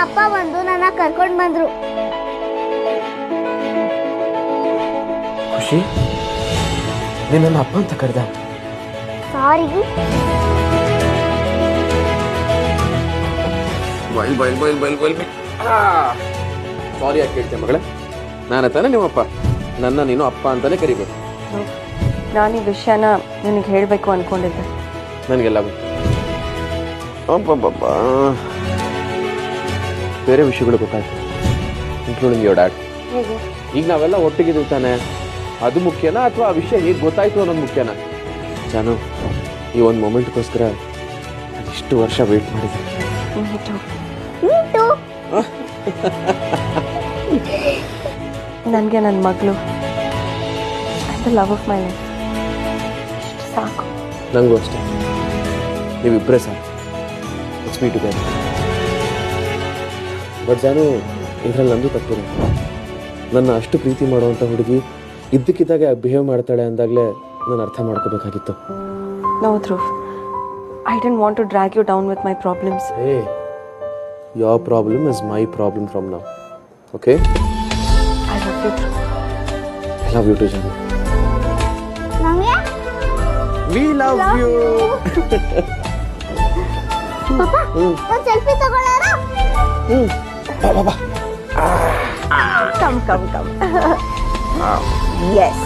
ಅಪ್ಪ ಬಂದು ನನ್ನ ಕರ್ಕೊಂಡು ಬಂದ್ರು. ಖುಷಿ, ನೀನು ನನ್ನ ಅಪ್ಪ ಅಂತ ಕರೆದ? ಸಾರಿ. ಸಾರಿ ಯಾಕೆ ಕೇಳ್ತೀಯ ಮಗಳೇ? ನಾನು ತಾನೇ ನಿಮ್ಮಪ್ಪ, ನನ್ನ ನೀನು ಅಪ್ಪ ಅಂತಾನೆ ಕರಿಬೇಕು. ನಾನು ಈ ವಿಷಯನ ನಿನಗೆ ಹೇಳಬೇಕು ಅಂದ್ಕೊಂಡಿದ್ದೆ. ನನಗೆಲ್ಲ ಗೊತ್ತು. ಬೇರೆ ವಿಷಯಗಳು ಗೊತ್ತಾಯ್ತು, ಇನ್ಕ್ಲೂಡಿಂಗ್ ಯೋರ್ ಡ್ಯಾಡ್. ಈಗ ನಾವೆಲ್ಲ ಒಟ್ಟಿಗಿದ್ದೀವಿ ತಾನೆ, ಅದು ಮುಖ್ಯನಾ ಅಥವಾ ಆ ವಿಷಯ ಹೇಗೆ ಗೊತ್ತಾಯ್ತು ಅನ್ನೋದು ಮುಖ್ಯನಾ? ಜಾನು, ಈ ಒಂದು ಮೊಮೆಂಟ್ಗೋಸ್ಕರ ಇಷ್ಟು ವರ್ಷ ವೇಟ್ ಮಾಡಿದ್ದೆ. ನನಗೆ ನನ್ನ ಮಗಳು the love of my life ಸಾಕು. ನನಗೂ ಅಷ್ಟೇ, ನೀವಿಬ್ಬರೇ ಸಾಕು. Let's be together. ಬಟ್ ಜಾನು, ಇದರಲ್ಲಿ ನಂದು ತಪ್ಪಿದೆ. ನನ್ನ ಅಷ್ಟು ಪ್ರೀತಿ ಮಾಡುವಂಥ ಹುಡುಗಿ ಇದ್ದಕ್ಕಿದ್ದಾಗೆ ಬಿಹೇವ್ ಮಾಡ್ತಾಳೆ ಅಂದಾಗಲೇ ನಾನು ಅರ್ಥ ಮಾಡ್ಕೋಬೇಕಾಗಿತ್ತು. No Dhruv, I didn't want to drag you down with my problems. Hey, your problem is my problem from now. Okay? I love you Dhruv. I love you too ಜಾನು. ನಮ್ಗೆ ವಿ ಲವ್ ಯು. ಪಾಪ, ಒಂದು selfie ತಗೊಳ್ಳೋಣ? ಬಾ ಬಾ ಬಾ. Come. Yes.